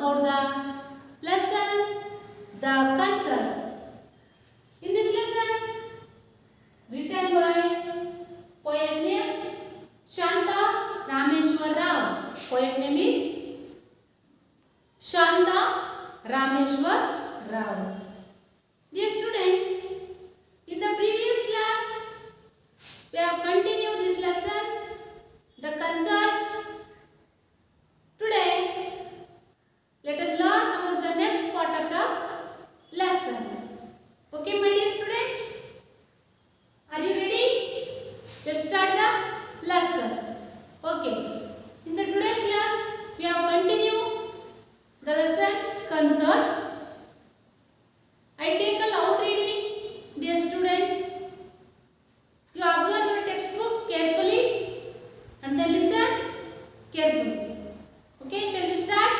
about the lesson The Concert. In this lesson, written by poet name Shanta Rameshwar Rao. Poet name is Shanta Rameshwar Rao. Dear student, in the previous class, we have continued this lesson, The Concert. Today, let us learn about the next part of the lesson. Okay, my dear students? Are you ready? Let's start the lesson. Okay. In the today's class, we have continued the lesson Concert. I take a loud reading, dear students. You observe your textbook carefully and then listen carefully. Okay, shall we start?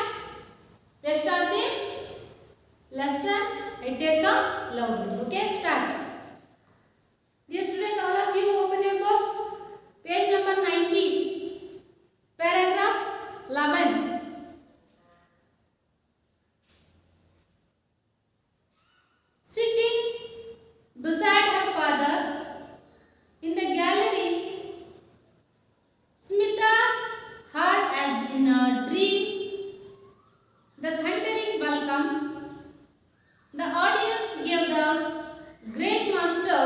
Let's start the lesson. I take a loud reading. Okay, start. Dear student, all of you open your books. Page number 90. Paragraph 11. Sitting beside her father in the gallery, Smita heard as in a dream the thundering welcome. The audience gave the great master.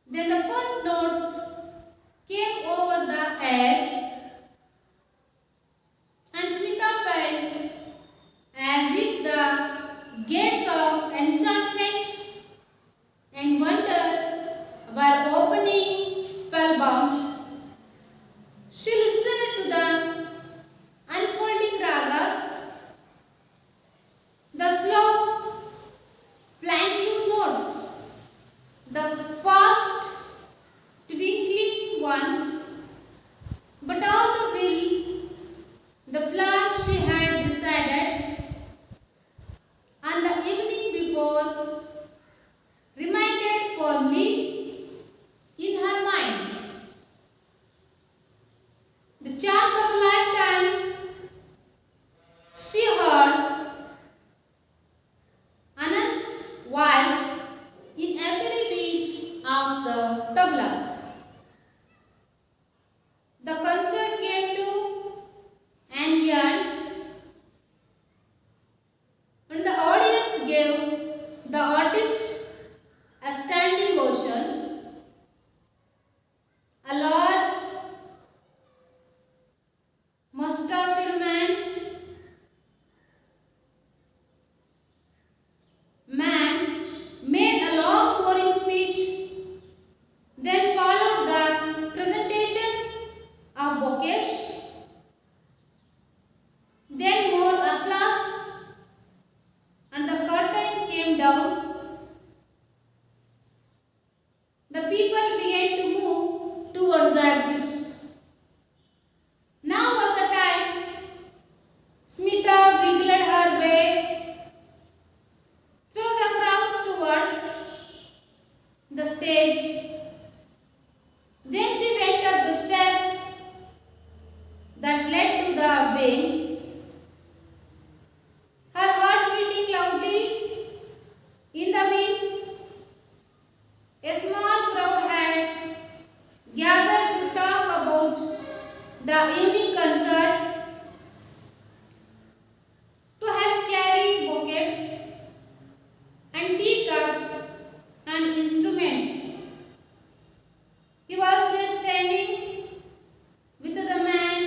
Then the first notes came over the air, and Smita felt as if the gates of enchantment and wonder were opening spellbound. She listened to the unfolding ragas, the slow plaintive notes, the fast twinkling ones, but all the while the plan she had decided on the evening before remained firmly in her mind. The chance of a lifetime, she heard Anand's voice in every beat of the tabla. The concert came to an end, and the audience gave the artist a standing ovation. A large mustached man made a long pouring speech. Then followed the presentation of bouquets. Then more applause, and the curtain came down. The people began to move towards the exits. Now was the time. Smita wiggled her way through the crowds towards the stage. Then she went up the steps that led to the wings, her heart beating loudly in the wings. A small crowd had gathered to talk about the evening concert, to help carry bouquets and teacups and instruments. He was there standing with the man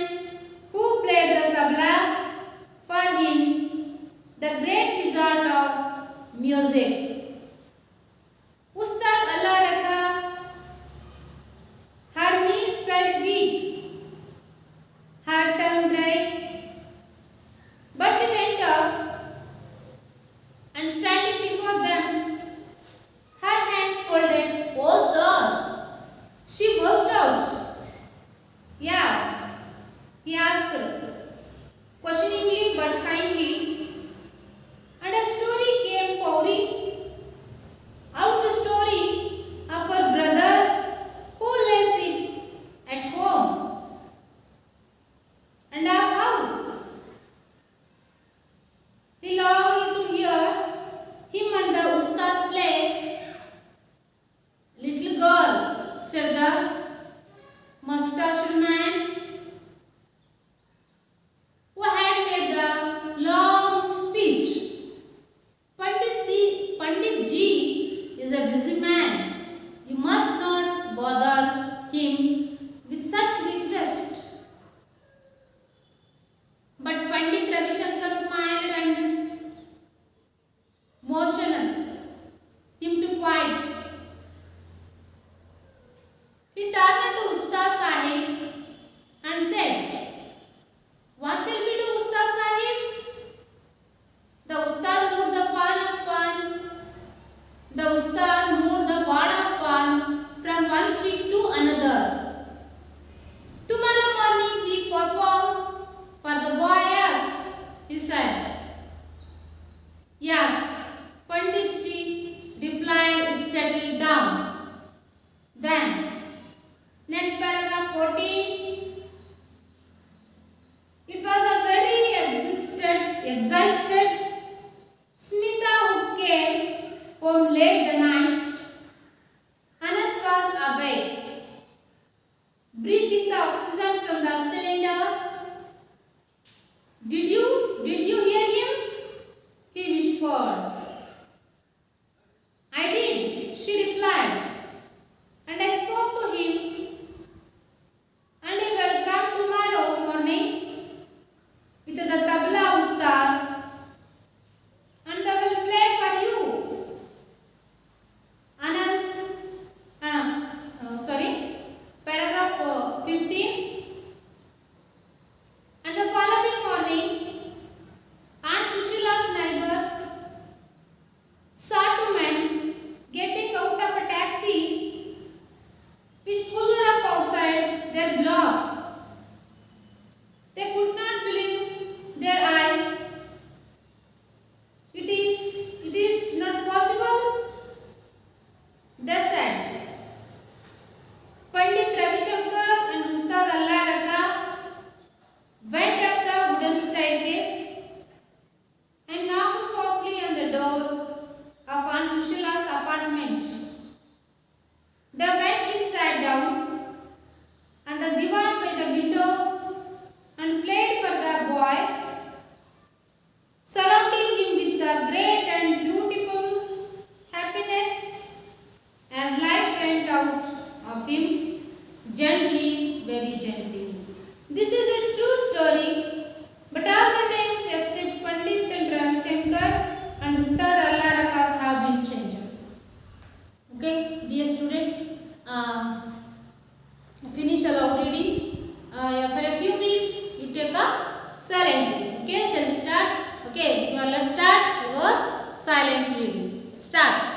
who played the tabla for him, the great wizard of music. Ustad Allah Rakha. Her knees felt weak, her tongue dry, but she went up and standing before them, her hands folded. Oh, sir, she burst out. Yes, he asked, questioningly but kindly, and a story came pouring out, the story of her brother who lay sick at home, and of how exhausted. Smita, who came home late the night, Anant was awake, breathing the oxygen from the cylinder. Did you hear him? He whispered. I did, she replied, and I spoke to him, and he will come tomorrow morning with the tabla ustar, and they will play for you. Anant, paragraph 15. And the following morning, Aunt Sushila's neighbors saw two men getting out of a taxi which pulled up outside their block. They could not believe their eyes. It is not possible, they said. Pandit Ravi Shankar and Ustad Allah Raka went up the wooden staircase and knocked softly on the door of Aunt Sushila's apartment. They went and sat down on the divan by the window and played for the boy, surrounding him with the great and beautiful happiness as life went out of him gently, very gently. This is a true story, but all the names except Pandit and Ravi Shankar and Ustad Allah Rakas have been changed. Okay, dear student, finish aloud reading. For a few minutes, you take a silent reading. Okay, shall we start? Okay, now let's start your silent reading. Start.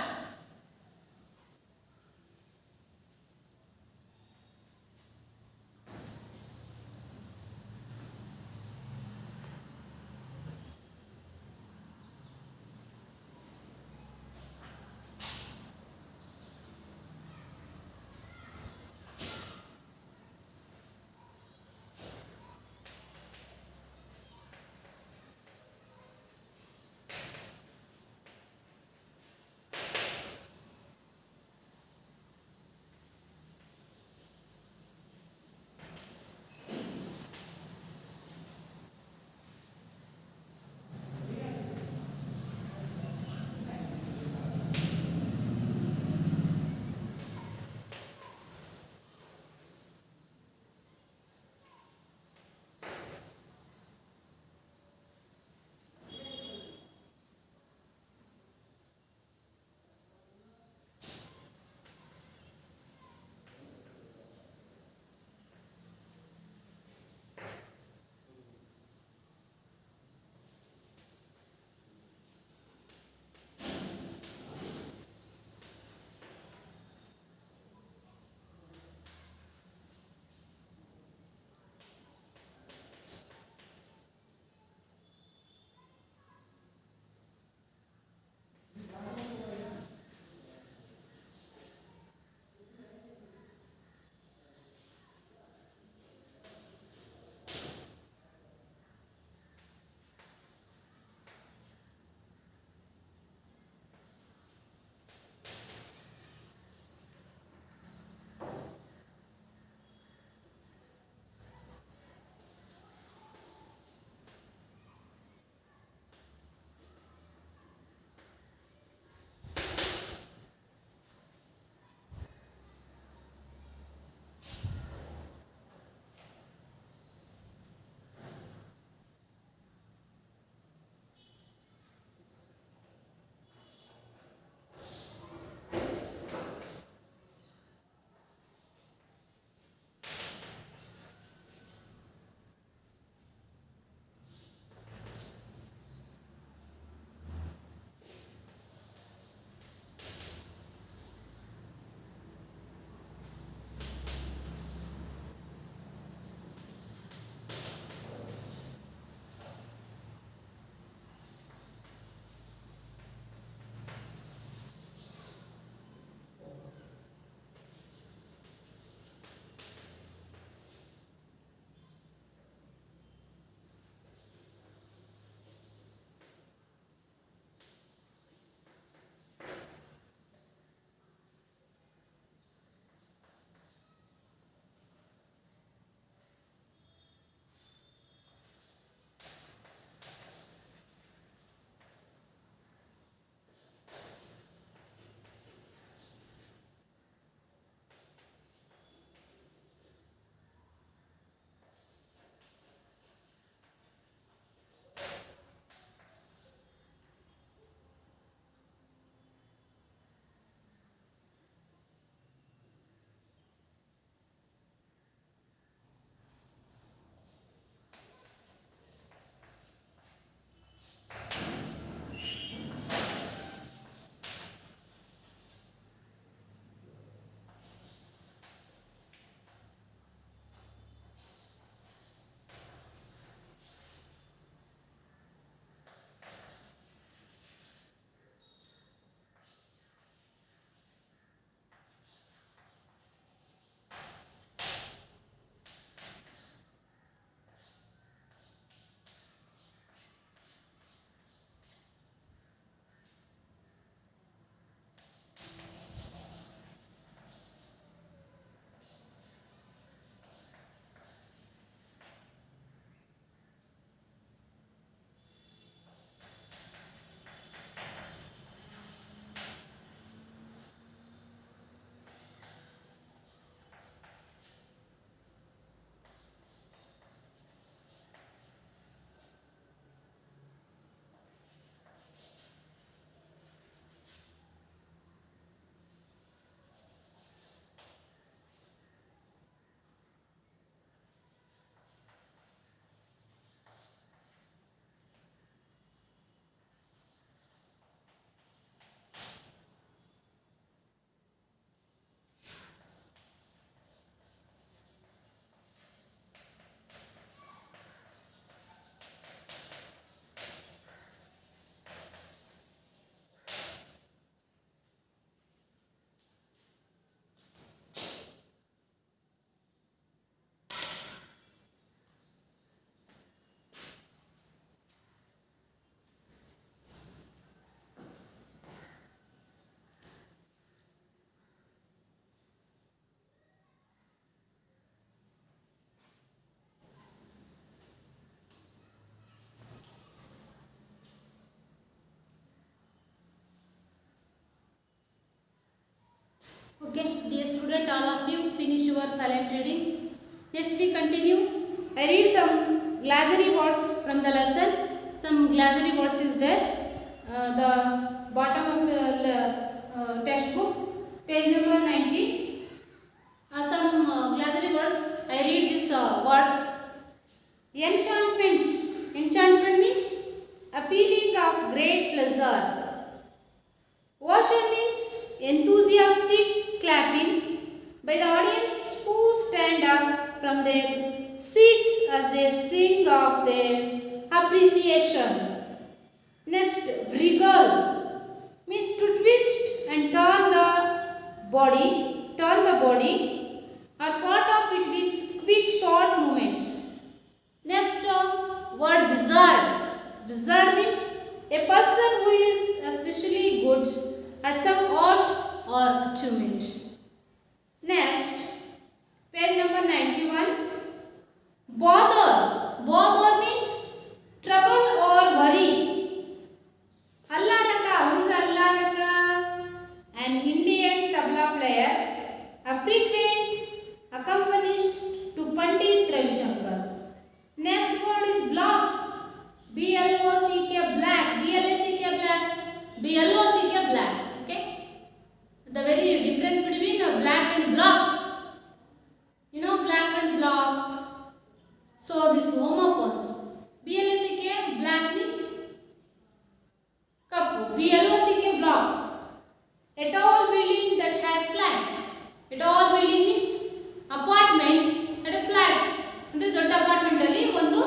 silent reading. Next we continue. I read some glossary words from the lesson. Some glossary words is there. The bottom of the textbook, page number 90. Some glossary words. I read these words. Enchantment. Enchantment means a feeling of great pleasure. Ocean means enthusiastic clapping by the audience who stand up from their seats as they sing of their appreciation. Next, wriggle means to twist and turn the body or part of it with quick short movements. Next, word wizard. Wizard means a person who is especially good at some art or achievement. Next, page number 91. Bother. Bother means trouble or worry. Allaraka. Who is Allaraka? An Indian tabla player, a frequent accompanist to Pandit Ravi Shankar. Next word is block. B-L-O-C-K, black. B-L-A-C-K, black. B-L-O-C-K, black. Okay? The very difference between black and block. You know black and block. So this homophones. B-L-A-C-K, black means kappu. B-L-O-C-K, block. A tall building that has flats. A tall building means apartment at a flats. ಅಂದರೆ ದೊಡ್ಡ apartment ಅಲ್ಲಿ ಒಂದು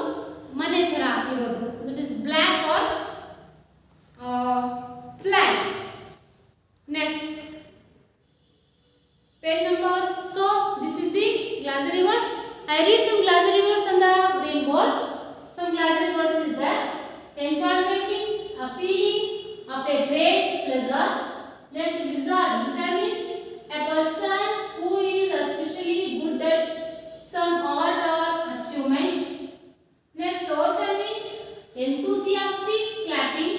ಮನೆ ತರ ಇರೋದು. That is black are flats. Next page number. So this is the glossary words. I read some glossary words on the green board. Some glossary words is there. Enchantment means a feeling of a great pleasure. Next, wizard. Wizard means a person who is especially good at some art or achievement. Next, ocean means enthusiastic clapping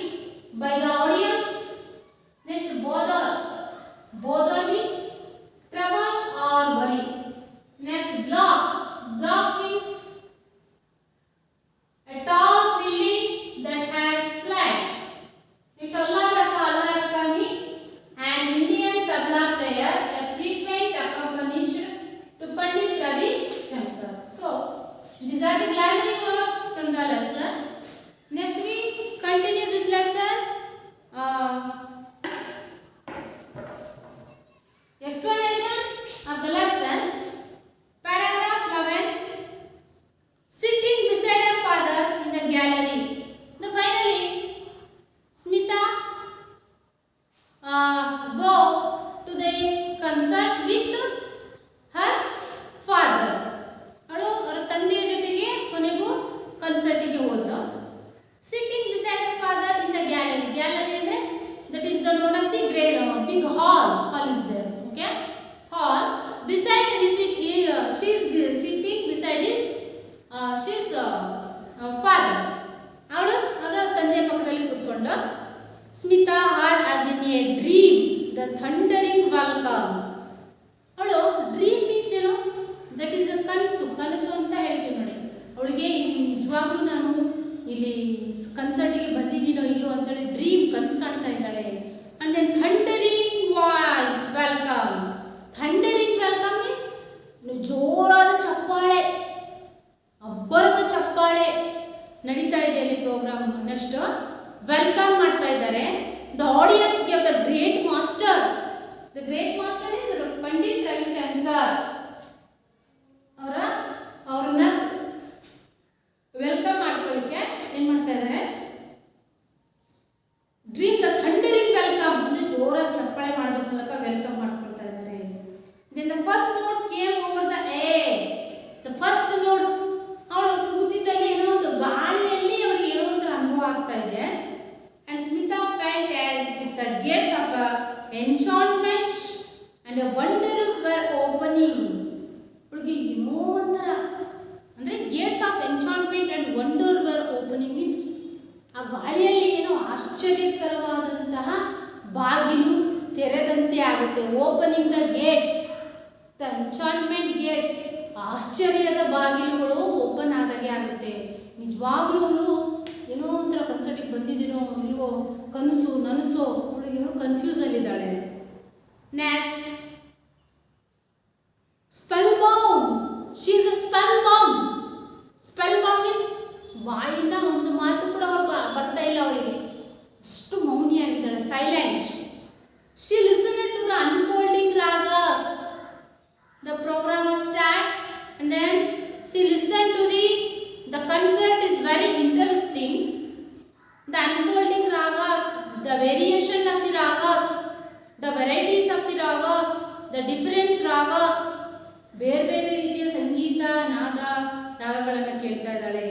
by the audience. Next, bother. Bother means trouble or worry. Next, block. Block means a tall building that has flats. Next, Allaraka. Allaraka means an Indian tabla player, a frequent accompanist to Pandit Ravi Shankar. So, these are the glossary words from the lesson. Next, we continue this lesson. Explanation of the lesson. Paragraph 11. Sitting beside her father in the gallery. Now finally, Smita go to the concert with her father. ಅವರ ತಂದೆಯ ಜೊತೆಗೆ ಕೊನೆಗೂ ಕನ್ಸರ್ಟಿಗೆ ಹೋದ. Sitting beside her father in the gallery. Gallery ಅಂದ್ರೆ that is the known of the great big hall. Hall is there. Okay, hall. Beside his she is sitting beside his father. ಅವಳು ಅವರ ತಂದೆಯ ಪಕ್ಕದಲ್ಲಿ ಕೂತ್ಕೊಂಡು. Smita had as in a dream the thundering welcome. ಅವಳು dream means ಏನು? That is a ಕನಸು. ಕನಸು ಅಂತ ಹೇಳ್ತೀವಿ ನೋಡಿ. ಅವಳಿಗೆ ನಿಜವಾಗ್ಲೂ ನಾನು ಇಲ್ಲಿ ಕನ್ಸರ್ಟಿಗೆ ಬಂದಿದ್ದೀನೋ ಇಲ್ಲೋ ಅಂತೇಳಿ ಡ್ರೀಮ್ ಕನಸು ಕಾಣ್ತಾ ಇದ್ದಾಳೆ. And then thundering voice welcome. Thundering welcome means ಜೋರಾದ ಚಪ್ಪಾಳೆ, ಅಬ್ಬರದ ಚಪ್ಪಾಳೆ ನಡೀತಾ ಇದೆ ಅಲ್ಲಿ ಪ್ರೋಗ್ರಾಮ್. ನೆಕ್ಸ್ಟ್ ವೆಲ್ಕಮ್ ಮಾಡ್ತಾ ಇದ್ದಾರೆ. The audience give the great master. The great master is Pandit Ravishankar. ಅವ್ರನ್ನ ವೆಲ್ಕಮ್ ಮಾಡ್ಕೊಳ್ಳಿಕ್ಕೆ ಏನ್ ಮಾಡ್ತಾ ಇದ್ದಾರೆ? ಡ್ರೀಮ್ ದ ಥಂಡರಿಂಗ್ ವೆಲ್ಕಮ್ ಅಂದ್ರೆ ಜೋರಾಗಿ ಚಪ್ಪಾಳೆ ಮಾಡೋದ್ರ ಮೂಲಕ ವೆಲ್ಕಮ್ ಮಾಡ್ಕೊಳ್ತಾ ಇದ್ದಾರೆ. Then the first notes came over the air. The first notes ಅವಳು ಕೂತಿದ್ದಲ್ಲಿ ಏನೋ ಒಂದು ಗಾಳಿಯಲ್ಲಿ ಅವಳಿಗೆ ಏನೋ ಒಂಥರ ಅನುಭವ ಆಗ್ತಾ ಇದೆ. And Smita felt as if the Gates of enchantment and a wonder were opening. ಅವಳಿಗೆ ಏನೋ ಒಂಥರ ಅಂದರೆ gates of enchantment and wonder were opening means ಆ ಗಾಳಿಯಲ್ಲಿ ಏನೋ ಆಶ್ಚರ್ಯಕರವಾದಂತಹ ಬಾಗಿಲು ತೆರೆದಂತೆ ಆಗುತ್ತೆ. Opening the gates, the enchantment gates, ಆಶ್ಚರ್ಯದ ಬಾಗಿಲುಗಳು ಓಪನ್ ಆದಾಗೆ ಆಗುತ್ತೆ. ನಿಜವಾಗ್ಲೂ ಅವಳು ಏನೋ ಒಂಥರ ಕನ್ಸರ್ಟಿಗೆ ಬಂದಿದ್ದೀನೋ ಇಲ್ವೋ, ಕನಸು ನನಸೋ, ಅವಳಿಗೆ ಏನೋ ಕನ್ಫ್ಯೂಸಲ್ಲಿದ್ದಾಳೆ. Next spellbound, she is a spellbound. Spellbound means ಬಾಯಿಂದ ಒಂದು ಮಾತು ಕೂಡ ಬರ್ತಾ ಇಲ್ಲ ಅವಳಿಗೆ, ಅಷ್ಟು ಮೌನಿಯಾಗಿದ್ದಾಳೆ, silent. She listened to the unfolding ragas. The program was start and then she listened to the concert is very interesting. The unfolding ragas, the variation of the ragas, the varieties of the ragas, the different ragas, ಬೇರೆ ಬೇರೆ ರೀತಿಯ ಸಂಗೀತ ನಾದ ರಾಗಗಳನ್ನು ಕೇಳ್ತಾ ಇದ್ದಾಳೆ.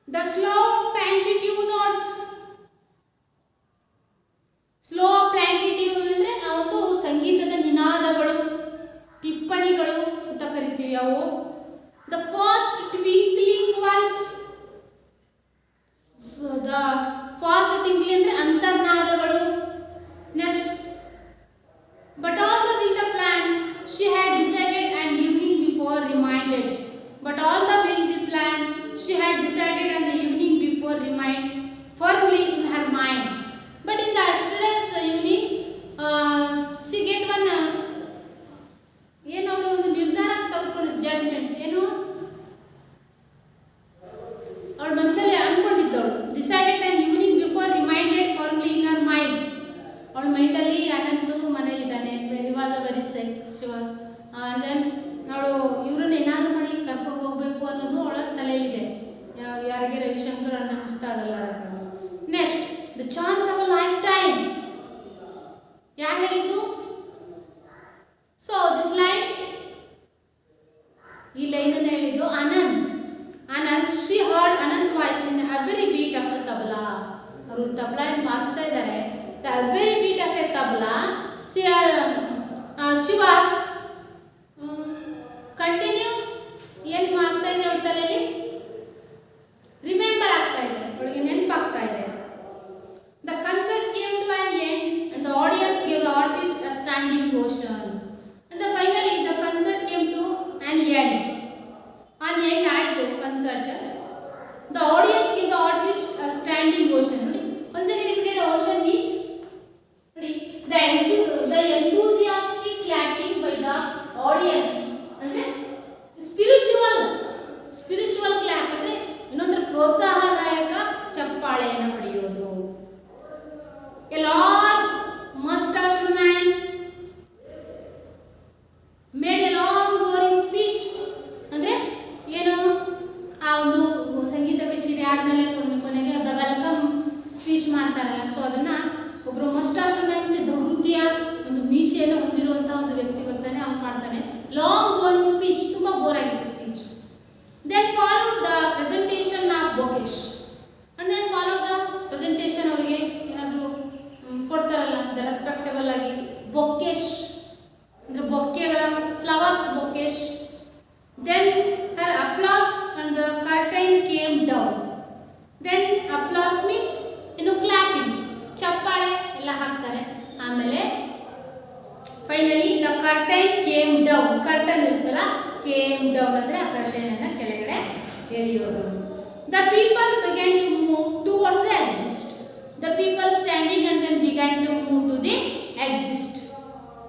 The slow plenitude notes, slow plenitude ಅಂದರೆ ಆ ಒಂದು ಸಂಗೀತದ ನಿನಾದಗಳು, ಟಿಪ್ಪಣಿಗಳು ಅಂತ ಕರಿತೀವಿ ಅವು. The fast twinkling ones, the fast twinkling ಅಂದರೆ ಅಂತರ್ನಾದಗಳು. Next but all the will the plan she had decided an evening before reminded, but all the will the plan she had decided on the evening before remind firmly in her mind. But in the yesterday's evening she get one ಏನು ಅವಳು ಒಂದು ನಿರ್ಧಾರ ತೆಗೆದುಕೊಂಡಿದ್ದು, judgment ಏನು ಅವಳ ಮನಸ್ಸಲ್ಲಿ ಅನ್ಕೊಂಡಿದ್ದವಳು. Decided on evening before reminded formally in her mind, ಅವಳ ಮೈಂಡಲ್ಲಿ ಅನಂತು ಮನೇಲಿದ್ದಾನೆ, was a very sick she was, and then ಅವಳು ಇವ್ರನ್ನ ಏನಾದರೂ ಮಾಡಿ ಕರ್ಕೊಂಡು ಹೋಗಬೇಕು ಅನ್ನೋದು ಅವಳ ತಲೆಯಲ್ಲಿದೆ. ಯಾರಿಗೆ ರವಿಶಂಕರ್ ಅನ್ನೋ ಇಷ್ಟ ಆಗಲ್ಲ. Next the chance of a lifetime, ಯಾರು ಹೇಳಿದ್ದು? ಸೊ ದಿಸ್ ಲೈನ್, ಈ ಲೈನನ್ನು ಹೇಳಿದ್ದು Anant. She heard Anant voice in every beat of the tabla. ಅವರು ತಬಲಾ ಏನು ಬಾರಿಸ್ತಾ ಇದ್ದಾರೆ, the every beat of a tabla she was continue ಏನು ಆಗ್ತಾ ಇದೆ ಅವಳ ತಲೆಯಲ್ಲಿ, ರಿಮೆಂಬರ್ ಆಗ್ತಾ ಇದೆ, ಅವಳಿಗೆ ನೆನಪಾಗ್ತಾ ಇದೆ. The concert came to an end and the audience gave the artist a standing ovation and the finally the concert came to an end. An end ಆಯಿತು concert. The audience gave the artist a standing ovation. ನೋಡಿ ಒಂದ್ಸರಿ repeated, ovation means ನೋಡಿ the enthusiastic clapping by the audience ಅಂದ್ರೆ spiritual clap ಅಂದ್ರೆ ಇನ್ನೊಂದು ಪ್ರೋತ್ಸಾಹದಾಯಕ ಚಪ್ಪಾಳೆಯನ್ನು ಹೊಡೆಯೋದು. A large moustached man made a long boring speech ಅಂದ್ರೆ ಏನು, ಆ ಒಂದು ಸಂಗೀತ ಕಚೇರಿ ಆದ್ಮೇಲೆ ಕೊನೆಗೆ ದ ವೆಲ್ಕಮ್ ಸ್ಪೀಚ್ ಮಾಡ್ತಾರಲ್ಲ, ಸೊ ಅದನ್ನ ಒಬ್ಬರು ಮಸ್ಟಾಚ್ಡ್ ಮ್ಯಾನ್ ದೊಡ್ಡ ಒಂದು ಮೀಸೆಯನ್ನು ಹೊಂದಿರುವಂಥ ಒಂದು ವ್ಯಕ್ತಿ ಬರ್ತಾನೆ, ಅವ್ನು ಮಾಡ್ತಾನೆ ಲಾಂಗ್ ಬೋರಿಂಗ್ ಸ್ಪೀಚ್, ತುಂಬ ಬೋರ್ ಆಗಿತ್ತು speech. Then followed the presentation of bouquets and then followed the presentation, ಅವರಿಗೆ ಏನಾದರೂ ಕೊಡ್ತಾರಲ್ಲ ದ ರೆಸ್ಪೆಕ್ಟಬಲ್ ಆಗಿ, ಬೊಕೇಶ್ ಅಂದರೆ ಬೊಕ್ಕೆಗಳ flowers bouquets. Then her applause and the curtain came down. Then applause means ಇನ್ನು clappings, ಚಪ್ಪಾಳೆ ಎಲ್ಲ ಹಾಕ್ತಾರೆ. ಆಮೇಲೆ finally the curtain came down, curtain ಇರುತ್ತಲ್ಲ, ಕೇಮ್ ಡೌನ್ ಅಂದರೆ ಆ ಕರ್ಟೈನ್ ಅನ್ನು ಕೆಳಗಡೆ ಎಳೆಯೋದು. The people began to move towards the exist. The people standing and then began to move to the exist.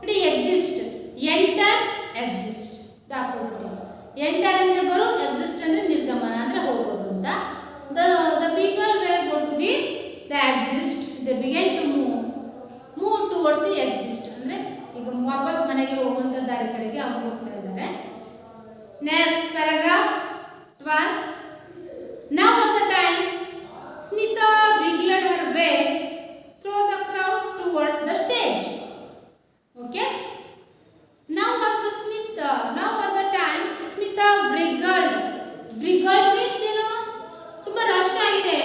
ನೋಡಿ exist, enter, exist, the opposite is enter ಅಂದರೆ ಬರೋ, exist ಅಂದರೆ ನಿರ್ಗಮನ ಅಂದರೆ ಹೋಗೋದು ಅಂತ. The people were go to the exist, they began to move towards the exist ಅಂದರೆ ಈಗ ವಾಪಸ್ ಮನೆಗೆ ಹೋಗುವಂಥ ದಾರಿ ಕಡೆಗೆ ಅವ್ರು ಹೋಗ್ತಾ ಇದ್ದಾರೆ. Next paragraph 12. Now was the time Smita wriggled her way through the crowds towards the stage. Okay? Now was the time Smita wriggled. Wriggled means ತುಂಬಾ ರಶ್ ಆಗಿದೆ.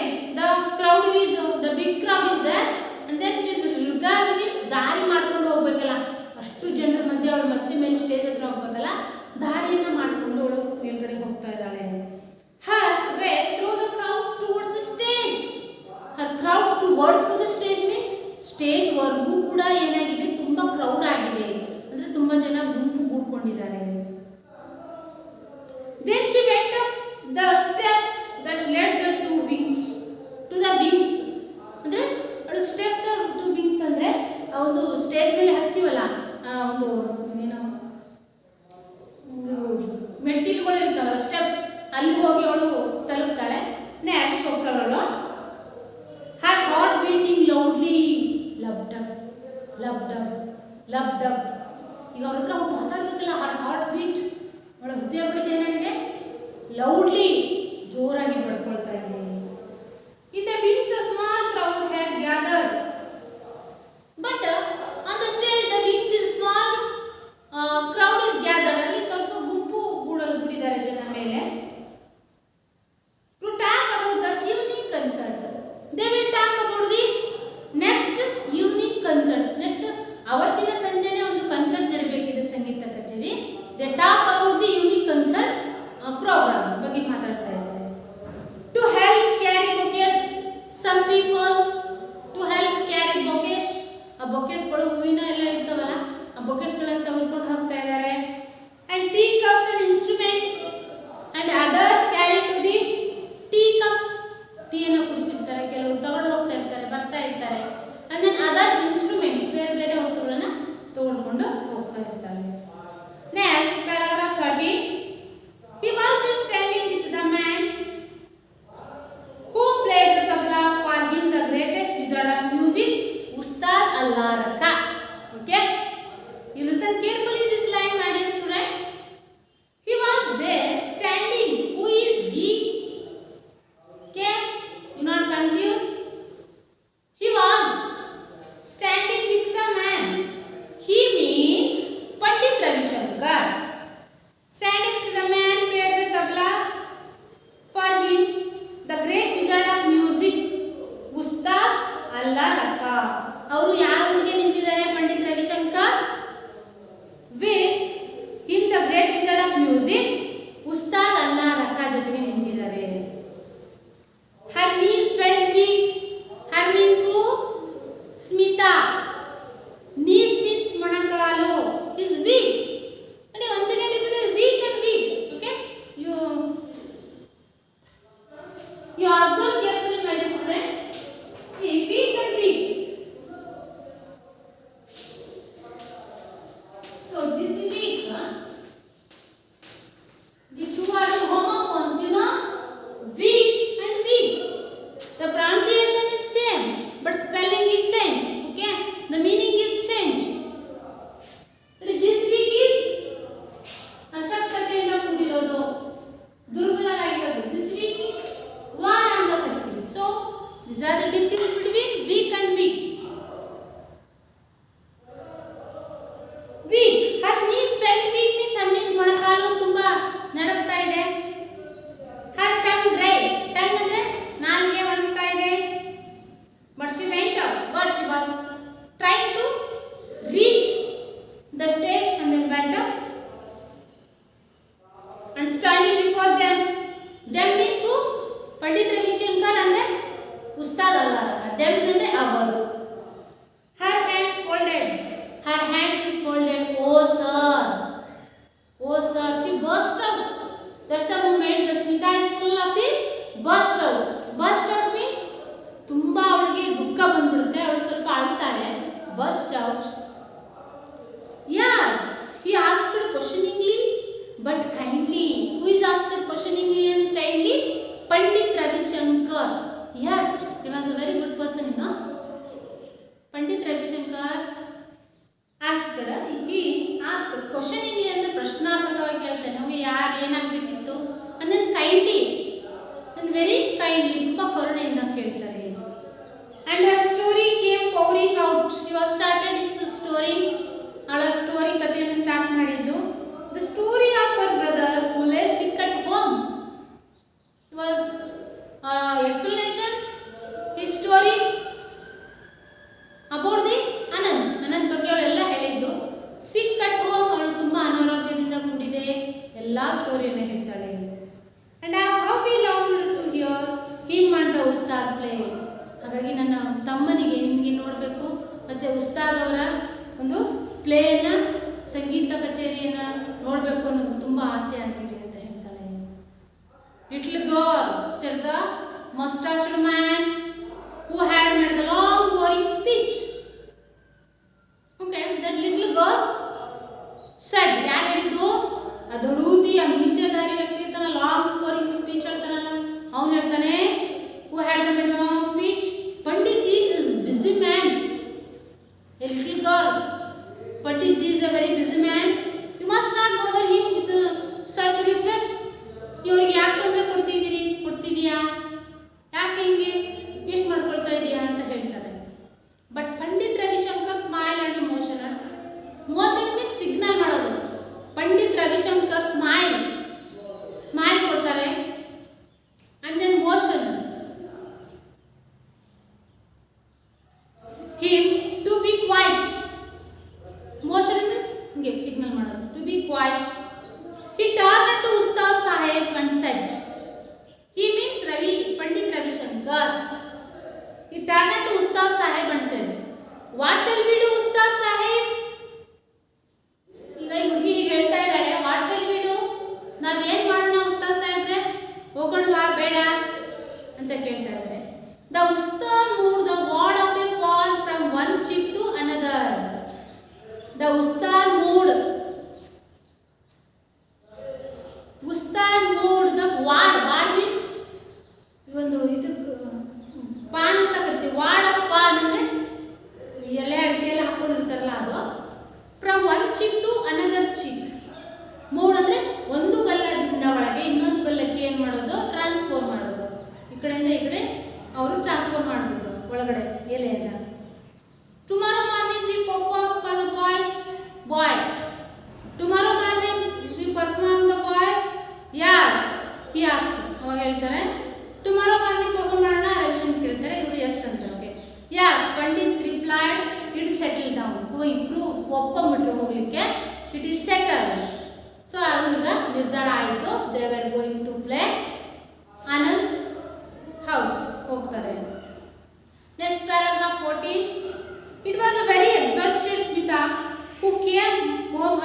The big crowd is there and then she is wriggled means ದಾರಿ ಮಾಡ್ಕೊಂಡು ಹೋಗ್ಬೇಕಲ್ಲ, ಅಷ್ಟು ಜನರ ಮಧ್ಯೆ ಅವಳು ಮತ್ತೆ ಮೇಲೆ ಸ್ಟೇಜ್ ಹತ್ರ ಹೋಗ್ಬೇಕಲ್ಲ, ದಾರಿಯನ್ನು ಮಾಡಿಕೊಂಡು ಅವಳು ಮೇಲ್ಗಡೆ ಹೋಗ್ತಾ ಇದ್ದಾಳೆ. Her way through the crowds towards the stage. Her crowds towards to the stage means stage ವರ್ಗೂ ಕೂಡ ಏನಾಗಿದೆ, ತುಂಬಾ ಕ್ರೌಡ್ ಆಗಿದೆ, ಅಂದ್ರೆ ತುಂಬಾ ಜನ ಗುಂಪು ಕೂಡ್ಕೊಂಡಿದ್ದಾರೆ. ಲಬ್ ಡಬ್ ಲಬ್ ಡಬ್. ಈಗ ಅವ್ರ ಹತ್ರ ಹೋಗಿ ಮಾತಾಡ್ಬೇಕಲ್ಲ, ಹಾರ್ಟ್ ಬೀಟ್ ಅವಳ ಹೃದಯ ಬಡಿತ ಏನಾಗಿದೆ, ಲೌಡ್ಲಿ ಜೋರಾಗಿ ಬಡ್ಕೊಳ್ತಾ ಇದೆ. In the wings a small crowd had gathered, but on the stage the wings is small crowd is gathered. ಅಲ್ಲಿ ಸ್ವಲ್ಪ ಗುಂಪು ಗುಡಿದ್ದಾರೆ ಜನ ಮೇಲೆ. To talk about the evening concert. They will talk about the next evening concert. Next ಅವತ್ತಿನ ಸಂಜೆನೆ ಒಂದು concert ನಡೆಯಬೇಕಿದೆ, ಸಂಗೀತ ಕಚೇರಿ. They talk about the evening concert program ಬಗ್ಗೆ ಮಾತಾಡ್ತಾ ಇದ್ದಾರೆ. To help carry bouquets, some people to help carry bouquets. ಆ ಬೊಕೆಸ್ಗಳು ಹೂವಿನ ಎಲ್ಲ ಇರ್ತಾವಲ್ಲ, ಆ ಬೊಕೆಸ್ಗಳನ್ನು ತೆಗೆದುಕೊಂಡು ಹೋಗ್ತಾ ಇದ್ದಾರೆ. And tea cups and instruments and other carry to the tea cups. ಟೀಯನ್ನು ಕುಡಿತಿರ್ತಾರೆ, ಕೆಲವರು ತಗೊಂಡು ಹೋಗ್ತಾ ಇರ್ತಾರೆ, ಬರ್ತಾ ಇರ್ತಾರೆ. And then other instruments, ಬೇರೆ ಬೇರೆ ವಸ್ತುಗಳನ್ನ ತಗೊಂಡ್ಕೊಂಡು ಹೋಗ್ತಾ ಇರ್ತಾರೆ. Next paragraph 30. He was just standing with the man who played the tabla, for him the greatest wizard of music, Ustad Allah Rakha. Okay, you listen carefully this line, my dear student. He was there standing. Who is he? Okay, you not confused. He was standing with the man. He means Pandit Ravi Shankar. Standing with the man played the tabla, for him the great wizard of music, Ustad Allah Rakha. ಅವರು ಯಾರೊಂದಿಗೆ ನಿಂತಿದ್ದಾರೆ? Pandit Ravishankar. With him the great wizard of music, Ustad Allah Rakha ಜೊತೆಗೆ ನಿಂತಿದ್ದಾರೆ. Her knees felt weak. Her means who? Smita. Knees means ಮೊಣಕಾಲು. Is weak. And once again repeat it, weak and weak. Okay, you observe carefully, my dear student. Weak and weak. So this is weak. The two are the homophones, you know. Weak and weak. The pronunciation is same, but spelling is changed. Okay, the meaning is changed. This weak is ಅಶಕ್ತತೆಯಿಂದ ಕೂಡಿರೋದು, ದುರ್ಬಲರಾಗಿರೋದು. This weak is one and the other. So these are the difference between weak and weak. Weak. Her knees felt weak means her knees ಮೊಣಕಾಲು ತುಂಬಾ ನಡುಗ್ತಾ ಇದೆ. Her tongue dry. Tongue ಅಂದ್ರೆ ನಾಲಿಗೆ ಒಣಗ್ತಾ ಇದೆ. But she went up. But she was trying to reach the stage and then went up and standing before them. Them means who? Pandit Ravi Shankar and then Ustad Allah Rakha. Them ಅಂದ್ರೆ ಅವರು. Her hands folded. Her hands is folded. Oh sir. Oh sir. She burst out. That's the moment the Smita is full of the burst out. Burst out means ತುಂಬಾ ಅವಳಿಗೆ ದುಃಖ ಬಂದ್ಬಿಡುತ್ತೆ, ಅವಳು ಸ್ವಲ್ಪ ಅಳ್ತಾಳೆ. Burst out. Yes, he asked questioningly but kindly. Who is asked questioningly and kindly? Pandit Ravi Shankar. Yes, he was a very good person, you know. Pandit Ravi Shankar asked, he asked questioningly ಅಂದ್ರೆ ಪ್ರಶ್ನಾರ್ಥಕವಾಗಿ ಕೇಳ್ತಾನೆ. ಅವನಿಗೆ ಯಾರು ಏನಾಗಬೇಕಿತ್ತು, and then kindly and very kindly, ತುಂಬಾ ಕರುಣೆಯಿಂದ ಕೇಳ್ತಾರೆ. And her story came pouring out. She was started his story. ಅವಳ story ಕಥೆಯನ್ನು ಸ್ಟಾರ್ಟ್ ಮಾಡಿದ್ದು. The story of her brother who lay sick at home. It was explanation, his story about the Anand ಬಗ್ಗೆ ಅವಳೆಲ್ಲ ಹೇಳಿದ್ದು. Sick at home, ಅವಳು ತುಂಬಾ ಅನಾರೋಗ್ಯದಿಂದ ಕೂಡಿದೆ, ಎಲ್ಲ ಸ್ಟೋರಿಯನ್ನು ಹೇಳ್ತಾಳೆ. And how we longed to hear him and the Ustad play. ಹಾಗಾಗಿ ನನ್ನ ತಮ್ಮನಿಗೆ ನಿಮಗೆ ನೋಡಬೇಕು ಮತ್ತು ಉಸ್ತಾದ್ ಅವರ ಒಂದು ಪ್ಲೇಯನ್ನು, ಸಂಗೀತ ಕಚೇರಿಯನ್ನು ನೋಡಬೇಕು ಅನ್ನೋದು ತುಂಬ ಆಸೆ ಆಗಿದೆ ಅಂತ ಹೇಳ್ತಾಳೆ. Little girl, said the mustached man who had made the long boring speech. Okay, that little girl said, ಯಾರು ಹೇಳಿದ್ದು? ಆ ದೊಡೂತಿ, ಆ ಮೀಸೆದಾರಿ ವ್ಯಕ್ತಿ ಇರ್ತಾನ, ಲಾಂಗ್ ಬೋರಿಂಗ್ ಸ್ಪೀಚ್ ಹೇಳ್ತಾನಲ್ಲ, ಅವನು ಹೇಳ್ತಾನೆ, who had made the long speech? Pandit ji is busy man. A little girl him to be quiet. Motion means ಹಿಂಗೆ signal ಮಾಡೋದು. To be quiet. He turned to Ustad Sahib and said. He means Pandit Ravi Shankar. He turned to Ustad Sahib and said, "What shall we do, Ustad Sahib?" ಈಗ ಈ ಹುಡುಗಿ ಹೀಗೆ ಹೇಳ್ತಾ ಇದ್ದಾಳೆ, "What shall we do?" ನಾವೇನ್ ಮಾಡೋಣ ಉಸ್ತಾದ್ ಸಾಹೇಬ್ರೆ, ಹೋಗೋಣವಾ ಬೇಡ ಅಂತ ಕೇಳ್ತಾ ಇದ್ದಾರೆ. The Ustad moved the wad of a pawn from one cheek to another. The Ustad moved the wad. Wad means ಒಂದು ಇದಕ್ಕೆ ಪಾನ್ ಅಂತ ಕರಿತೀವಿ. ವಾಡ್ ಆಫ್ ಪಾನ್ ಅಂದರೆ ಎಲೆ ಅಡಿಕೆ ಎಲ್ಲ ಹಾಕೊಂಡಿರ್ತಾರಲ್ಲ ಅದು. From one cheek to another cheek. Mood ಅಂದರೆ ಒಂದು ಗಲ್ಲದಿಂದ ಒಳಗೆ ಇನ್ನೊಂದು ಗಲ್ಲಕ್ಕೆ ಏನು ಮಾಡೋದು, ಟ್ರಾನ್ಸ್ಫರ್ ಮಾಡೋದು. ಈ ಕಡೆಯಿಂದ ಈ ಕಡೆ ಅವರು ಟ್ರಾನ್ಸ್ಫರ್ ಮಾಡಿಬಿಟ್ರು ಒಳಗಡೆ ಎಲೆಯನ್ನ. Tomorrow morning we perform for the boy. Tomorrow morning we perform the boy. Yes he ask. ಅವಾಗ ಹೇಳ್ತಾರೆ ಟುಮಾರೋ ಮಾರ್ನಿಂಗ್ ಪರ್ಫಾರ್ಮ್ ಮಾಡೋಣ, ರವಿಶಂಕರ್ ಕೇಳ್ತಾರೆ, ಇವರು ಎಸ್ ಅಂತ. Okay yes Pandit replied it settle down. ಇಬ್ರು ಒಪ್ಪಂಬಿಟ್ರು ಹೋಗ್ಲಿಕ್ಕೆ. It is settle. ಸೊ ಅದು ಈಗ ನಿರ್ಧಾರ ಆಯಿತು. They were going to play Anant house. ಹೋಗ್ತಾರೆ. Next paragraph 14. It was a very exhausted Smita who came home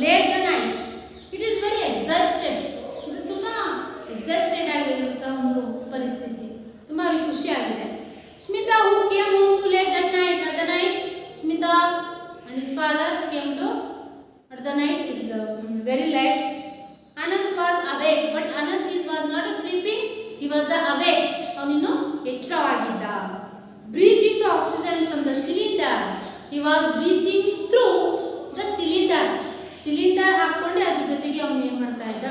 late the night. It is very exhausted. ಇದು ತುಂಬ ಎಕ್ಸಾಸ್ಟೆಡ್ ಆಗಿರುವಂಥ ಒಂದು ಪರಿಸ್ಥಿತಿ. ತುಂಬ ಖುಷಿಯಾಗಿದೆ. Smita who came home too late that night. At the night Smita and his father came to at the night is very late. Anant was awake, but Anant was not sleeping. He was awake. ಅವನಿನ್ನು ಎಚ್ಚರವಾಗಿದ್ದ. Breathing the oxygen from the cylinder. He was breathing through the cylinder. Cylinder ಹಾಕೊಂಡೆ ಅದ್ರ ಜೊತೆಗೆ ಅವನು ಏನು ಮಾಡ್ತಾ ಇದ್ದ,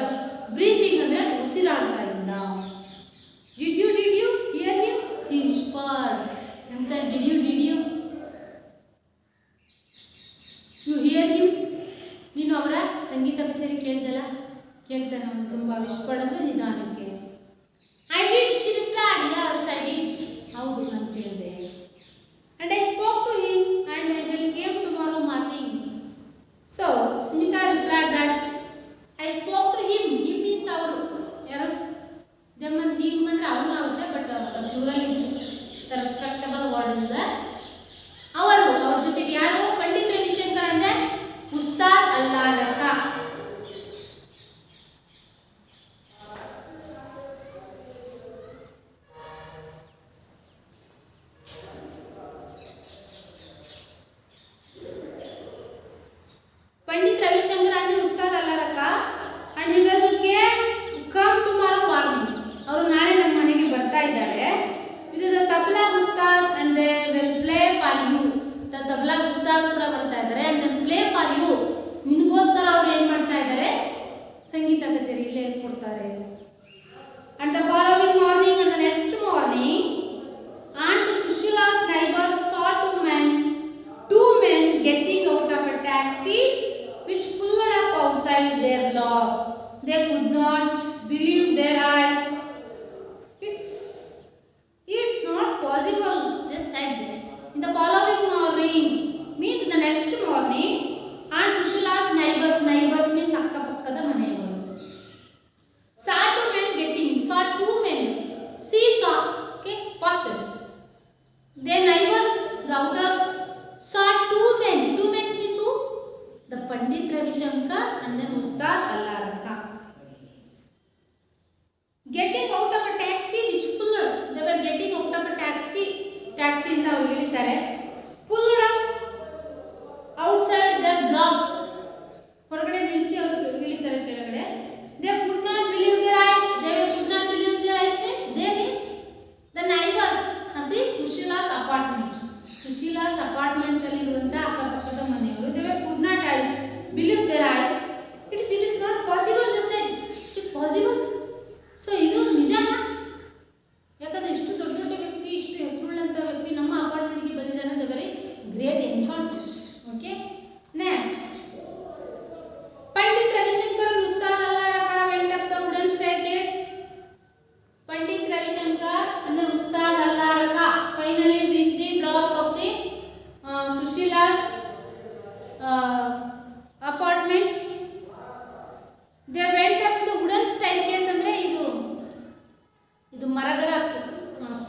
breathing ಅಂದರೆ ಉಸಿರಾಡ್ತಾ ಇದ್ದ. Did you hear him? He whispered. ಅಂತ did you You hear him? ನೀನು ಅವರ ಸಂಗೀತ ಕಚೇರಿ ಕೇಳ್ದಲ್ಲ, ಕೇಳ್ತಾನೆ ಅವನು ತುಂಬ ವಿಸ್ಪರ್ಡ್ ಅಂದರೆ ನಿಧಾನಕ್ಕೆ. I did, she replied. Yes, I did. ಹೌದು ನಾನು ಕೇಳಿದೆ. And I spoke to him and I will came tomorrow morning. So Smita replied that I spoke to him. Him means ಅವರು ಯಾರು, them and him ಅಂದರೆ ಅವನು ಆಗುತ್ತೆ, but plural is the respectable word is the ಅವರು. ಅವ್ರ ಜೊತೆಗೆ ಯಾರು, ಪಂಡಿತ್ ರವಿಶಂಕರ್ ಅಂದರೆ ಉಸ್ತಾದ್ ಅಲ್ಲಾರಕ. ಪಂಡಿತ್ ರವಿಶಂಕರ್ ಅಂದರೆ Ustad Allarakha. And he will come tomorrow morning. ಅವರು ನಾಳೆ ನಮ್ಮ ಮನೆಗೆ ಬರ್ತಾ ಇದ್ದಾರೆ. ಇದು the tabla Ustad and they will play for you. The tabla Ustad ಕೂಡ ಬರ್ತಾ ಇದ್ದಾರೆ. And they play for you. ನಿನಗೋಸ್ಕರ ಅವ್ರು ಏನು ಮಾಡ್ತಾ ಇದ್ದಾರೆ, ಸಂಗೀತ ಕಚೇರಿ ಇಲ್ಲೇ ಕೊಡ್ತಾರೆ. And the following morning and the next morning Aunt Sushila's neighbors saw two men getting out of a taxi which pulled up outside their block. They could not believe their eyes. It's not possible, they said. In the following morning means the next morning, Aunt Sushila's neighbors means akka pakkada maneyavaru,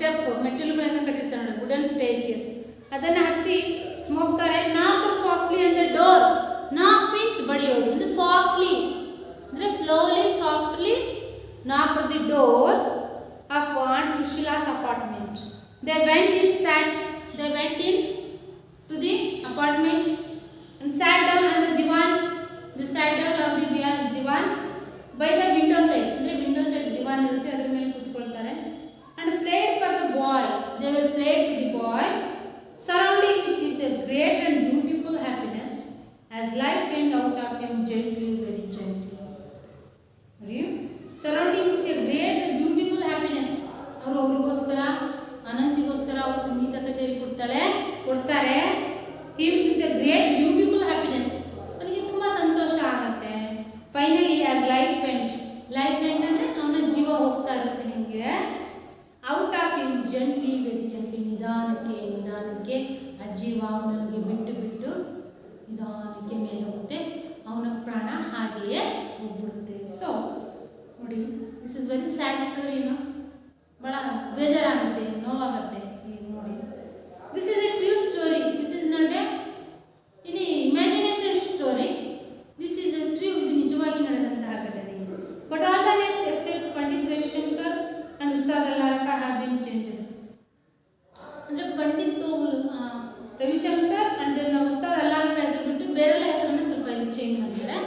step ಮೆಟ್ಟಿಲುಗಳನ್ನು ಕಟ್ಟಿರ್ತಾರೆ ನೋಡಿ, wooden stair case, ಅದನ್ನು ಹತ್ತಿ ಹೋಗ್ತಾರೆ. ನಾಕ್ softly ಅಂದರೆ door, ನಾಕ್ means ಬಡಿಯೋದು ಅಂದರೆ softly ಅಂದರೆ ಸ್ಲೋಲಿ ಸಾಫ್ಟ್ಲಿ ನಾಕ್ the door of Aunt Sushila's apartment. They went in to the apartment and sat down on the divan. They sat down on the divan by the window side. ಅಂದರೆ window side ದಿವಾನ್ ಇರುತ್ತೆ, ಅದರ ಮೇಲೆ ಕೂತ್ಕೊಳ್ತಾರೆ. And played for the boy. They will play to the boy, surrounding with a great and beautiful happiness as life went out of him gently, very gently. Surrounding with a great and beautiful happiness. ಅವ್ರಿಗೋಸ್ಕರ ಅನಂತಿಗೋಸ್ಕರ ಅವರು ಸಂಗೀತ ಕಚೇರಿ ಕೊಡ್ತಾರೆ. him with a great beautiful happiness. ಅವನಿಗೆ ತುಂಬ ಸಂತೋಷ ಆಗುತ್ತೆ. Finally as life vent ಅಂದರೆ ಅವನ ಜೀವ ಹೋಗ್ತಾ ಇರುತ್ತೆ ಹೆಂಗೆ, out of him gently very gently, ನಿಧಾನಕ್ಕೆ ಆ ಜೀವ ಅವನಿಗೆ ಬಿಟ್ಟು ನಿಧಾನಕ್ಕೆ ಮೇಲೆ ಹೋಗುತ್ತೆ, ಅವನ ಪ್ರಾಣ ಹಾಗೆಯೇ ಹೋಗ್ಬಿಡುತ್ತೆ. ಸೊ ನೋಡಿ, this is very sad story. ಭಾಳ ಬೇಜಾರಾಗುತ್ತೆ, ನೋವಾಗುತ್ತೆ. ಈಗ ನೋಡಿ, this is a true story. This is not any imagination story. This is a true, ಇದು ನಿಜವಾಗಿ ನಡೆದಂತಹ ಘಟನೆ. But all the names except Pandit Ravishankar and Ustad Allarakha have been changed. ಅಂದರೆ ಪಂಡಿತ್ ರವಿಶಂಕರ್ ಅಂಡ್ ಉಸ್ತಾದ್ ಅಲ್ಲಾರಕ ಹೆಸರು ಬಿಟ್ಟು ಬೇರೆಲ್ಲ ಹೆಸರನ್ನು ಸ್ವಲ್ಪ ಇಲ್ಲಿ ಚೇಂಜ್ ಮಾಡಿದ್ದಾರೆ.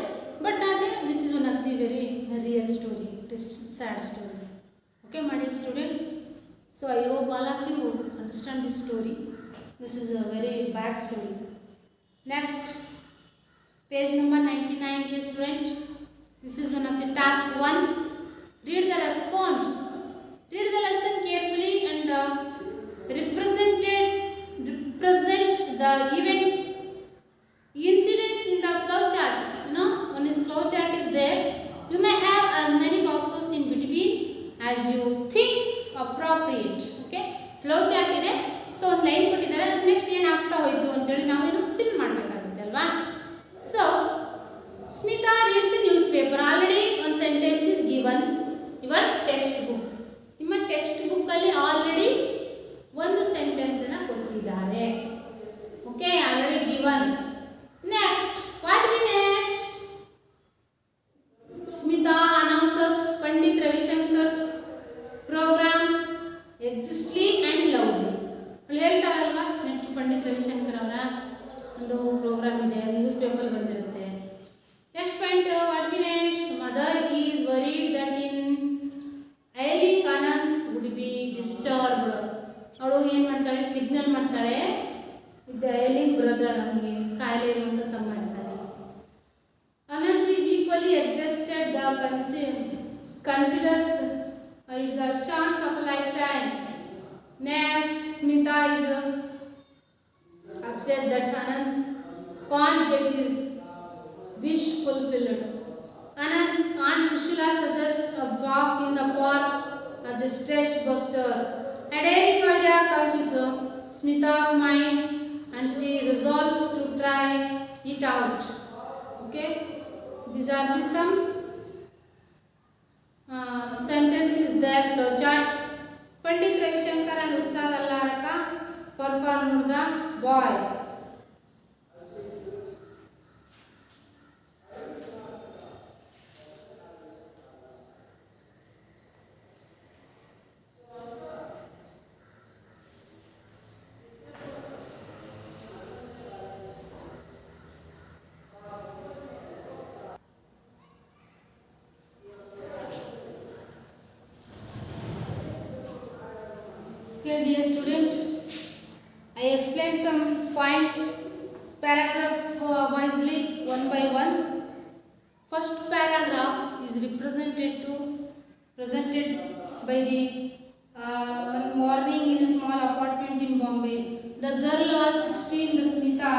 But not this is one of the very real story. It is sad story. Okay, my dear student, so I hope all of you understand this story. This is a very bad story. Next, page number 99, dear student. This is one of the task 1. Read the response. Read the lesson carefully and represent the events, incidents in the flow chart. When this flow chart is there, you may have as many boxes in between as you think appropriate. Okay, flow chart ಇದೆ. So ಒಂದು line ಕೊಟ್ಟಿದ್ದಾರೆ, next ಏನಾಗ್ತಾ ಹೋಯ್ತು ಅಂತೇಳಿ ನಾವೇನು fill ಮಾಡಬೇಕಾಗುತ್ತೆ ಅಲ್ವಾ. So Smita reads the newspaper. Already ಒಂದು sentence is given your textbook. ನಿಮ್ಮ ಟೆಕ್ಸ್ಟ್ ಬುಕ್ಕಲ್ಲಿ ಆಲ್ರೆಡಿ ಒಂದು ಸೆಂಟೆನ್ಸನ್ನು ಕೊಟ್ಟಿದ್ದಾರೆ. Okay, already given. Next, what be next? Smita announces Pandit Ravishankar's programme exactly and loudly. ಅವಳು ಹೇಳ್ತಾಳಲ್ವಾ, ನೆಕ್ಸ್ಟ್ ಪಂಡಿತ್ ರವಿಶಂಕರ್ ಅವರ ಒಂದು ಪ್ರೋಗ್ರಾಮ್ ಇದೆ, ನ್ಯೂಸ್ ಪೇಪರ್ ಬಂದಿರುತ್ತೆ. Next point, what be next? Mother is worried that in ailing Anant would be disturbed. ಅವಳು ಏನು ಮಾಡ್ತಾಳೆ, ಸಿಗ್ನಲ್ ಮಾಡ್ತಾಳೆ ವಿತ್ ದ ಐಲಿಂಗ್ ಬ್ರದರ್, ಅವನಿಗೆ ಕಾಯಿಲೆ ಇರುವಂಥ ತಮ್ಮ ಇರ್ತಾನೆ. Anant is equally existed the considers the chance of a lifetime. Next, Smita is upset that Anand can't get his wish fulfilled. Aunt Sushila suggests a walk in the park as a stress buster. A daring idea comes with Smita's mind and she resolves to try it out. Okay, these are the some sentence is there, flow chart. Pandit Ravishankar and Ustad Allaraka performed the boy. Here, dear student, I explain some points, paragraph wisely, one by one. First paragraph is presented by the one morning in a small apartment in Bombay. The girl was 16, the Smita.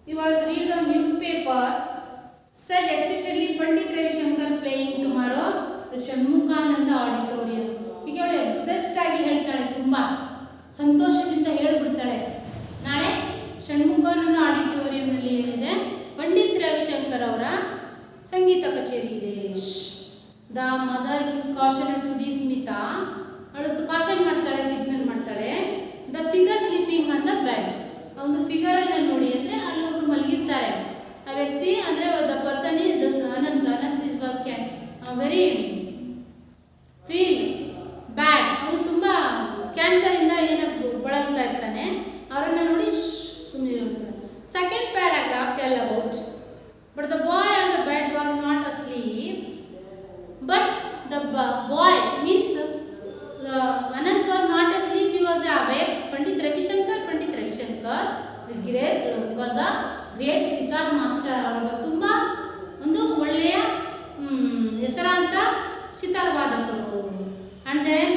He was read the newspaper, said excitedly, Pandit Ravishankar playing tomorrow, the Shanmukananda auditorium. ಈಗ ಅವಳು ಎಕ್ಸೆಸ್ಟ್ ಆಗಿ ಹೇಳ್ತಾಳೆ, ತುಂಬ ಸಂತೋಷದಿಂದ ಹೇಳಿಬಿಡ್ತಾಳೆ, ನಾಳೆ ಷಣ್ಮುಖಾನಂದ ಆಡಿಟೋರಿಯಂನಲ್ಲಿ ಏನಿದೆ, ಪಂಡಿತ್ ರವಿಶಂಕರ್ ಅವರ ಸಂಗೀತ ಕಚೇರಿ ಇದೆ. The mother is caution to the Smita. ಅವಳು ಕಾಷನ್ ಮಾಡ್ತಾಳೆ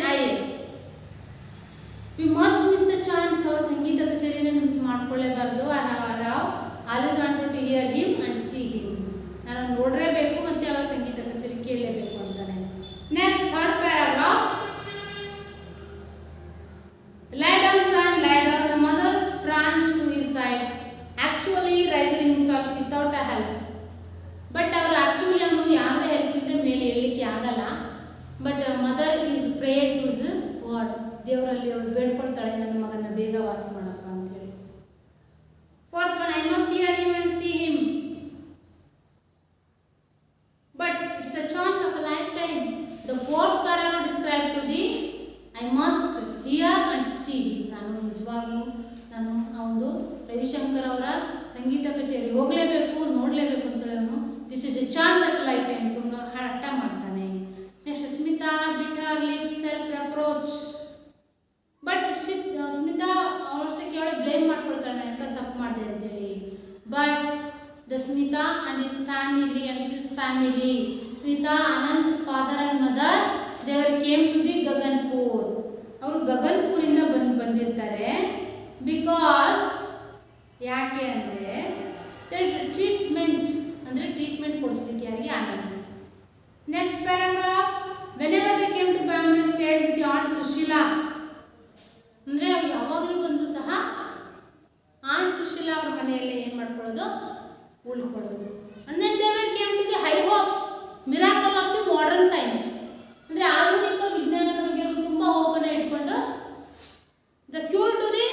then we must miss the chance. ಅವರ ಸಂಗೀತ ಕಚೇರಿನ miss ಮಾಡ್ಕೊಳ್ಳೇಬಾರ್ದು. I have always wanted to hear him and see him. ನಾನು ನೋಡಲೇಬೇಕು ಮತ್ತೆ ಅವರ ಸಂಗೀತ ಕಚೇರಿ ಕೇಳಲೇಬೇಕು ಅಂತಾನೆ. Next third paragraph. Lie down, son, lie down. The mother sprang to his side, actually raised himself without a help. But ಅವರು actually ಅವನು ಯಾವುದೇ ಹೆಲ್ಪ್ ಇಲ್ಲದೆ ಮೇಲೆ ಹೇಳಲಿಕ್ಕೆ ಆಗಲ್ಲ. But mother is prayer to his god. ದೇವರಲ್ಲಿ ಅವಳು ಬೇಡ್ಕೊಳ್ತಾಳೆ ನನ್ನ ಮಗನ ಬೇಗ ವಾಸ ಮಾಡಪ್ಪ ಅಂತೇಳಿ. Fourth one, I must hear him and see him, but it's a chance of a lifetime. The fourth paragraph describe to the I must hear and see him. ನಾನು ನಿಜವಾಗ್ಲೂ ನಾನು ಅವನು ರವಿಶಂಕರ್ ಅವರ ಸಂಗೀತ ಕಚೇರಿ ಹೋಗಲೇಬೇಕು, ನೋಡಲೇಬೇಕು ಅಂತೇಳಿ ಅವನು this is a chance of lifetime ತುಂಬ ಹಠ ಮಾಡ್ತಾನೆ. Next Smita bit her lip self approach, but Smita ಅವಳಷ್ಟಕ್ಕೆ ಅವಳೆ ಬ್ಲೇಮ್ ಮಾಡ್ಕೊಳ್ತಾಳೆ ಅಂತ ತಪ್ಪು ಮಾಡಿದೆ ಅಂತೇಳಿ. But the Smita and his family and she's family, Smita Anant father and mother they were came to the Gaganpur. ಅವರು ಗಗನ್ಪುರಿಂದ ಬಂದಿರ್ತಾರೆ. ಬಿಕಾಸ್ ಯಾಕೆ ಅಂದರೆ ಟ್ರೀಟ್ಮೆಂಟ್ ಅಂದರೆ ಟ್ರೀಟ್ಮೆಂಟ್ ಕೊಡಿಸ್ಲಿಕ್ಕೆ ಯಾರಿಗೆ Anand. Next paragraph, whenever they came to Bombay stayed with aunt Sushila. ಅಂದರೆ ಅವ್ರು ಯಾವಾಗಲೂ ಬಂದರೂ ಸಹ ಆಂಟ್ ಸುಶೀಲಾ ಅವ್ರ ಮನೆಯಲ್ಲೇ ಏನು ಮಾಡ್ಕೊಳ್ಳೋದು, ಉಳ್ಕೊಳ್ಳೋದು. And then they came to the high hopes, miracle of the modern science. ಅಂದರೆ ಆಧುನಿಕ ವಿಜ್ಞಾನದ ಬಗ್ಗೆ ತುಂಬ ಹೋಪನ್ನು ಇಟ್ಕೊಂಡು the cure to the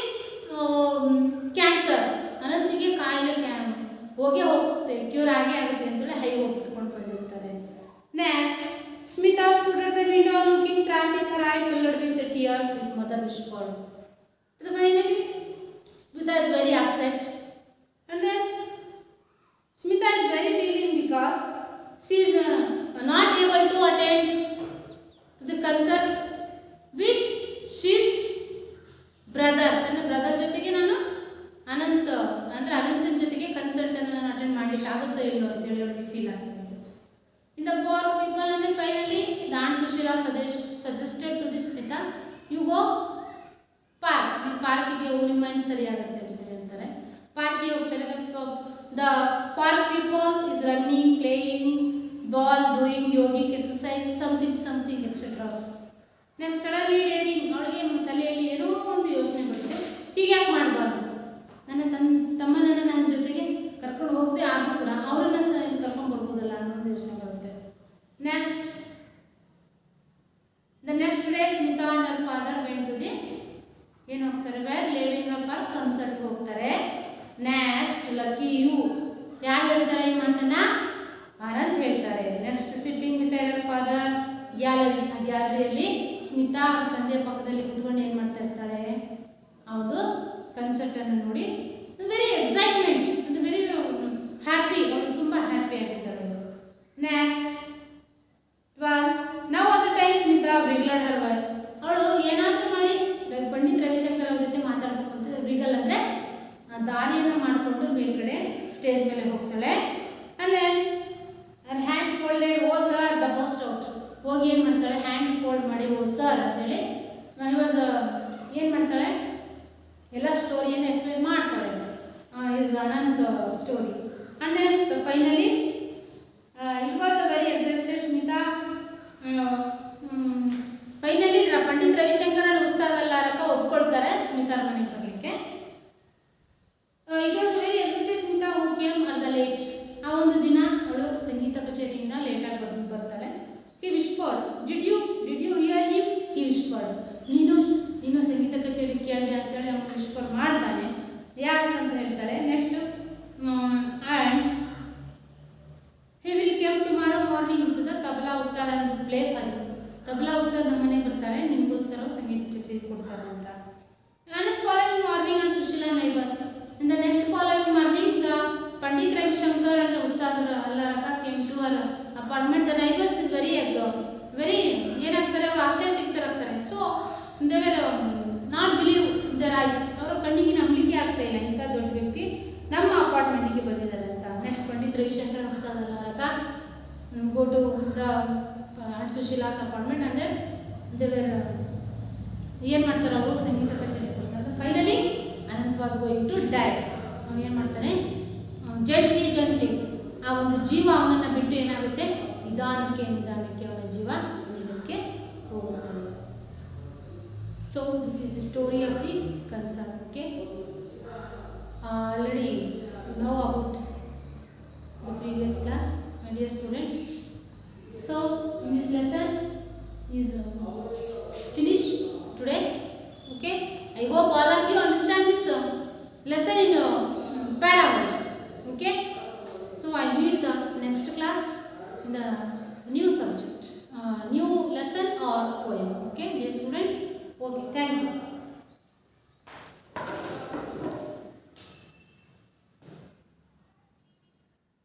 cancer, ಅನಂತಿಗೆ ಕಾಯಿಲೆ ಹೋಗೇ ಹೋಗುತ್ತೆ, ಕ್ಯೂರ್ ಆಗೇ ಆಗುತ್ತೆ ಅಂತೇಳಿ ಹೈ ಹೋಪ್ ಇಟ್ಕೊಂಡು ಬಂದಿರ್ತಾರೆ. Next Smita stood at the window looking traffic, her eye filled with tears with mother whispered. Finally Smita is very upset, and then Smita is very feeling because she is not able to attend the concert with his brother. ನನ್ನ brother ಜೊತೆಗೆ ನಾನು ಅನಂತ್ ಅಂದರೆ ಅನಂತನ ಜೊತೆಗೆ ಕನ್ಸರ್ಟನ್ನು ನಾನು attend ಮಾಡಲಿಕ್ಕೆ ಆಗುತ್ತೋ ಇಲ್ಲೋ ಅಂತೇಳಿ ಅವಳಿಗೆ ಫೀಲ್ ಆಗ್ತದೆ. ಇನ್ ದ ಪೋರ್ ಪೀಪಲ್ ಅಂದರೆ finally the aunt Sushila suggested to the Smita, you go park, ನಿಮ್ಮ ಪಾರ್ಕಿಗೆ ಹೋಗಿ ನಿಮ್ಮ ಮೈಂಡ್ ಸರಿ ಆಗುತ್ತೆ ಅಂತ ಹೇಳ್ತಾರೆ. ಪಾರ್ಕಿಗೆ ಹೋಗ್ತಾರೆ. The park people is running, playing ball, doing yogic exercise, something etceteras. Next suddenly daring, ಅವಳಿಗೆ ತಲೆಯಲ್ಲಿ ಏನೋ ಒಂದು ಯೋಚನೆ ಬರುತ್ತೆ, ಹೀಗೆ ಯಾಕೆ ಮಾಡಬಾರ್ದು, ನನ್ನ ತಮ್ಮನನ್ನು ನನ್ನ ಜೊತೆಗೆ ಕರ್ಕೊಂಡು ಹೋಗದೆ ಆದರೂ ಕೂಡ ಅವರನ್ನು ಸಹ ಕರ್ಕೊಂಡು ಬರ್ಬೋದಲ್ಲ ಅನ್ನೋದು ಯೋಚನೆ ಬರುತ್ತೆ. Next the next day Smita and her father went to the ಏನು ಹೋಗ್ತಾರೆ, ವೇರ್ ಲಿವಿಂಗ್ ಅಪ್ ಫಾರ್ ಕನ್ಸರ್ಟ್ಗೆ ಹೋಗ್ತಾರೆ. ನೆಕ್ಸ್ಟ್ ಲಕ್ಕಿ ಯು, ಯಾರು ಹೇಳ್ತಾರೆ ಈ ಮಾತನ್ನ, ಆನಂದ್ ಹೇಳ್ತಾರೆ. ನೆಕ್ಸ್ಟ್ ಸಿಟ್ಟಿಂಗ್ ಬಿಸೈಡ್ ಹರ್ ಫಾದರ್ ಗ್ಯಾಲರಿ, ಆ ಗ್ಯಾಲರಿಯಲ್ಲಿ ಸ್ಮಿತಾ ಅವ್ರ ತಂದೆಯ ಪಕ್ಕದಲ್ಲಿ ಕೂತ್ಕೊಂಡು ಏನು ಮಾಡ್ತಾ ಇರ್ತಾಳೆ, ಹೌದು ಕನ್ಸರ್ಟನ್ನು ನೋಡಿ ವೆರಿ ಎಕ್ಸೈಟ್ಮೆಂಟ್ ಅಂದರೆ ವೆರಿ ಹ್ಯಾಪಿ, ಅವಳು ತುಂಬ ಹ್ಯಾಪಿ ಆಗಿರ್ತಾಳೆ. Next 12, now other time Smita regaled her wife. ಅವಳು ಏನಾದರೂ ಮಾಡಿ ಪಂಡಿತ್ ರವಿಶಂಕರ್ ಅವ್ರ ಜೊತೆ ಮಾತಾಡಬೇಕು ಅಂತ ರಿಗಲ್ ಅಂದರೆ ದಾರಿಯನ್ನು ಮಾಡಿಕೊಂಡು ಮೇಲ್ಗಡೆ ಸ್ಟೇಜ್ ಮೇಲೆ ಹೋಗ್ತಾಳೆ. And then her hands folded, oh sir the burst out. ಹೋಗಿ ಏನು ಮಾಡ್ತಾಳೆ, ಹ್ಯಾಂಡ್ ಫೋಲ್ಡ್ ಮಾಡಿ ಓ ಸರ್ ಅಂತೇಳಿ ಇವಾಗ ಏನು ಮಾಡ್ತಾಳೆ, ಎಲ್ಲ ಸ್ಟೋರಿಯನ್ನು ಎಕ್ಸ್ಪ್ಲೇನ್ ಮಾಡ್ತಾಳೆ, is Anant story. And then finally it was a very excited Smita. Finally Pandit Ravishankar Ustad Allarakha ಒಪ್ಕೊಳ್ತಾರೆ ಸ್ಮಿತಾರ ಮನೆಗೆ ಬರಲಿಕ್ಕೆ. It was very excited Smita who came at the late. ಆ ಒಂದು ದಿನ ಅವಳು ಸಂಗೀತ ಕಚೇರಿಯಿಂದ ಲೇಟಾಗಿ ಬರ್ತಾಳೆ. He whispered, did you hear him, he whispered. ನೀನು ಸಂಗೀತ ಕಚೇರಿ ಕೇಳಿದೆ ಅಂತೇಳಿ ಅವನು ವಿಶ್ಪರ್ ಮಾಡ್ತಾನೆ. ಯಾಸ್ ಅಂತ ಹೇಳ್ತಾಳೆ. Next and he will came tomorrow morning with the tabla Ustad and play for you. Tabla Ustad ನಮ್ಮ ಮನೆಗೆ ಬರ್ತಾರೆ, ನಿಮಗೋಸ್ಕರ ಸಂಗೀತ ಕಚೇರಿ ಕೊಡ್ತಾರೆ ಅಂತ. And following morning and Sushila neighbours. In the next following morning the Pandit Ravishankar and Ustad Allarakha came to our apartment. The neighbours is very ಏನಾಗ್ತಾರೆ, ಅವರು ಆಶ್ಚರ್ಯಚಕಿತರಾಗ್ತಾರೆ. So they were not believe their eyes. ಅವರ ಕಣ್ಣಿಗೆ ನಂಬಲಿಕ್ಕೆ ಆಗ್ತಾ ಇಲ್ಲ, ಇಂಥ ದೊಡ್ಡ ವ್ಯಕ್ತಿ ನಮ್ಮ ಅಪಾರ್ಟ್ಮೆಂಟಿಗೆ ಬಂದಿದ್ದಾರೆ ಅಂತ. Next Pandit Ravishankar Ustad Allarakha go to the Aunt Sushila's apartment and then ದೇವರ ಏನು ಮಾಡ್ತಾರೆ ಅವರು ಸಂಗೀತ ಕಚೇರಿ ಕೊಡ್ತಾರೆ. Finally Anant was going to die. ಅವನು ಏನು ಮಾಡ್ತಾನೆ, ಜಂಟ್ಲಿ ಆ ಒಂದು ಜೀವ ಅವನನ್ನು ಬಿಟ್ಟು ಏನಾಗುತ್ತೆ, ನಿಧಾನಕ್ಕೆ ಅವನ ಜೀವ ನೀಡಕ್ಕೆ ಹೋಗುತ್ತದೆ. So this is the story of the ಕಂಸ. Okay, already you know about the previous class, my dear student. So in this lesson is finished today. Okay, I hope all of you understand this lesson in parallel. Okay, so I meet the next class in the new subject, new lesson or poem. Okay, dear student. Okay, thank you.